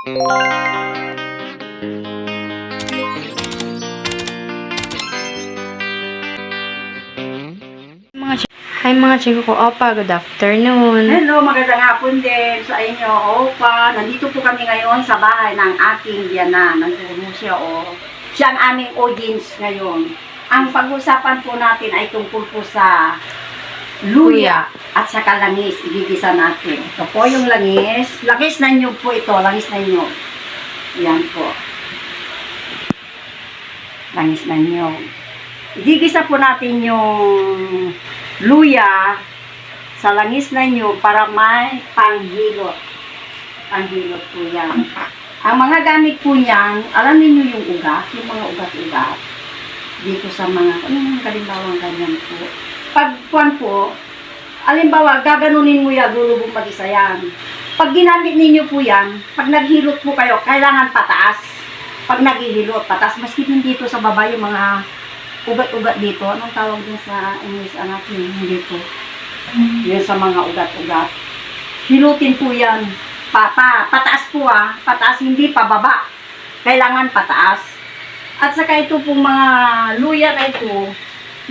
Hi mga chico ko, Opa, good afternoon. Hello, magandang hapon din sa inyo, Opa. Nandito po kami ngayon sa bahay ng aking biyanan. Nandito siya, siya ang aming audience ngayon. Ang pag-usapan po natin ay tungkol po sa luya at saka langis. Igigisa natin. Ito po yung langis. Langis na nyug po ito, langis na nyug. Yan po. Langis na nyug. Igigisa po natin yung luya sa langis na nyo para may panghilot. Panghilot po yan. Ang mga gamit po niyan, alam niyo yung ugat, yung mga ugat-ugat. Dito sa mga, kalimbawang ganyan po. Pagkuhan po, alimbawa, gaganunin mo yan, lulubog mag-isa yan. Pag ginamit ninyo po yan, pag naghilot po kayo, kailangan pataas. Pag naghihilot, pataas. Maski din dito sa baba yung mga ugat-ugat dito. Anong tawag din sa English natin dito? Yan sa mga ugat-ugat. Hilutin po yan. Pataas po Pataas, hindi pababa. Kailangan pataas. At saka ito po mga luya na ito,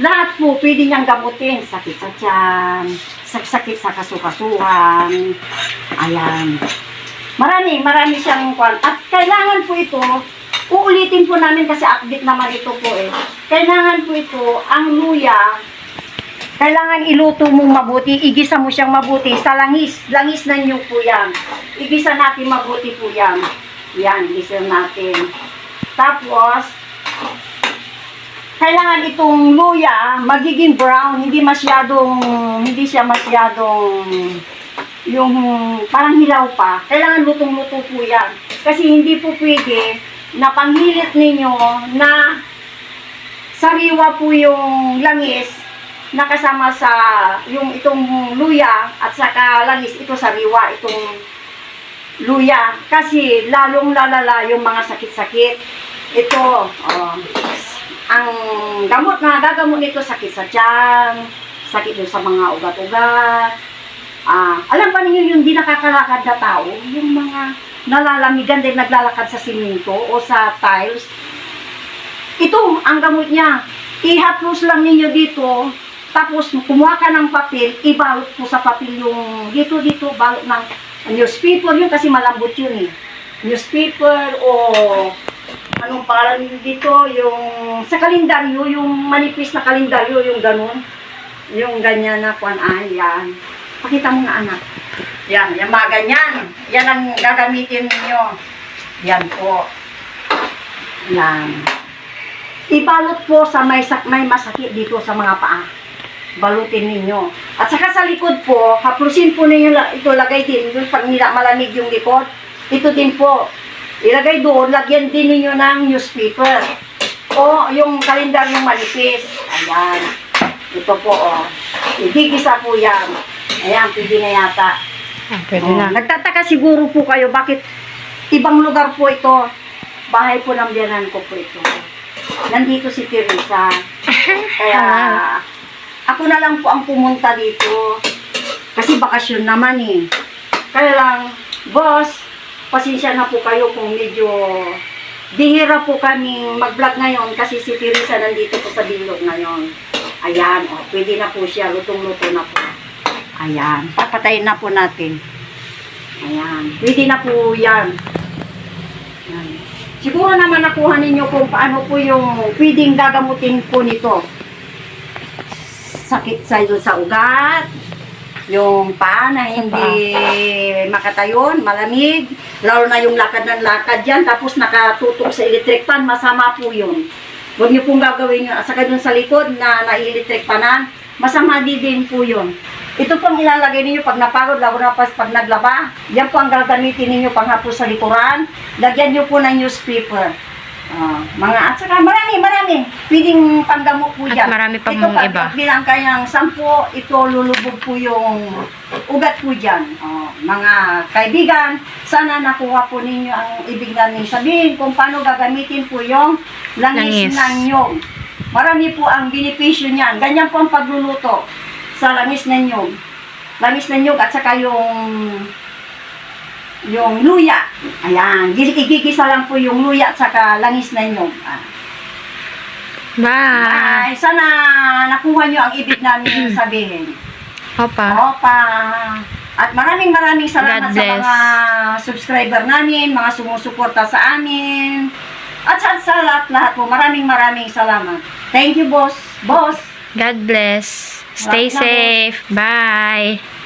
lahat po pwede niyang gamutin. Sakit sa tiyan, sakit sa kasukasuhan. Ayan. Marami siyang kwan. At kailangan po ito, uulitin po namin kasi update naman ito po Kailangan po ito, ang luya, kailangan iluto mo mabuti, igisa mo siyang mabuti sa langis. Langis na nyo po yan. Igisa natin mabuti po yan. Yan, igisa natin. Tapos, kailangan itong luya magiging brown, hindi siya masyadong yung parang hilaw pa. Kailangan lutong-luto po yan. Kasi hindi po pwede na panghilit ninyo na sariwa po yung langis na kasama sa yung itong luya at saka langis ito sariwa itong luya kasi lalong lalala yung mga sakit-sakit. Ito ang gamot na gagamot nito, sakit sa tiyan, sakit doon sa mga ugat-ugat. Alam pa ninyo yung di nakakalakad na tao, yung mga nalalamigan din naglalakad sa simento o sa tiles. Ito, ang gamot niya. I-haplos lang ninyo dito, tapos kumuha ka ng papel, ibalot po sa papel yung dito, balot ng newspaper yun kasi malambot yun Newspaper o anong pangalan dito, yung sa kalendaryo, yung manipis na kalendaryo, yung ganun. Yung ganyan na kwan, yan. Pakita mo nga anak. Yan, yung mga ganyan. Yan ang gagamitin ninyo. Yan po. Yan. Ibalot po sa may masakit dito sa mga paa. Balutin ninyo. At saka sa likod po, haplusin po ninyo ito, lagay din. Yung pag nila malamig yung likod, ito din po. Ilagay doon, lagyan din ninyo ng newspaper. O yung kalendaryong manipis. Ayan. Ito po, igigisa po yan. Ayan, pwede na yata. Pwede na. Nagtataka siguro po kayo, bakit ibang lugar po ito? Bahay po ng biyanan ko po ito. Nandito si Teresa. Kaya, ako na lang po ang pumunta dito. Kasi bakasyon naman Kaya lang, boss, pasensya na po kayo kung medyo bihira po kaming mag-vlog ngayon kasi si Teresa nandito po sa bilog ngayon. Ayan, pwede na po siya, lutong-luto na po. Ayan, papatayin na po natin. Ayan, pwede na po yan. Ayan. Siguro naman nakuha ninyo kung paano po yung pwedeng gagamutin po nito. Sakit sa ugat, yung paa na hindi makatayon, malamig, lalo na yung lakad ng lakad yan, tapos nakatutok sa electric fan, masama po yun. Huwag nyo pong gagawin yun. Saka dun sa likod na electric fanan, masama din po yun. Ito pong ilalagay ninyo pag napagod, lalo na pag naglaba. Yan po ang gagamitin ninyo panghapos sa likuran. Lagyan nyo po ng newspaper. At saka marami. Pwedeng panggamot po dyan. At marami pang ito pa, iba. Bilang kayang 10, ito lulubog po yung ugat po dyan. Mga kaibigan, sana nakuha po ninyo ang ibig namin sabihin kung paano gagamitin po yung langis ng nyog. Marami po ang benepisyo niyan. Ganyan po ang pagluluto sa langis ng nyog. Langis ng nyog at saka yung yung luya. Ayan, igigisa lang po yung luya at saka langis na nyog. Bye. Ay, sana nakuha nyo ang ibig namin sabihin. Opa. Opa. At maraming salamat God sa bless. mga subscriber namin, mga sumusuporta sa amin. At sa lahat po, maraming salamat. Thank you, boss. Boss. God bless. Stay Salamat na po. safe. Bye.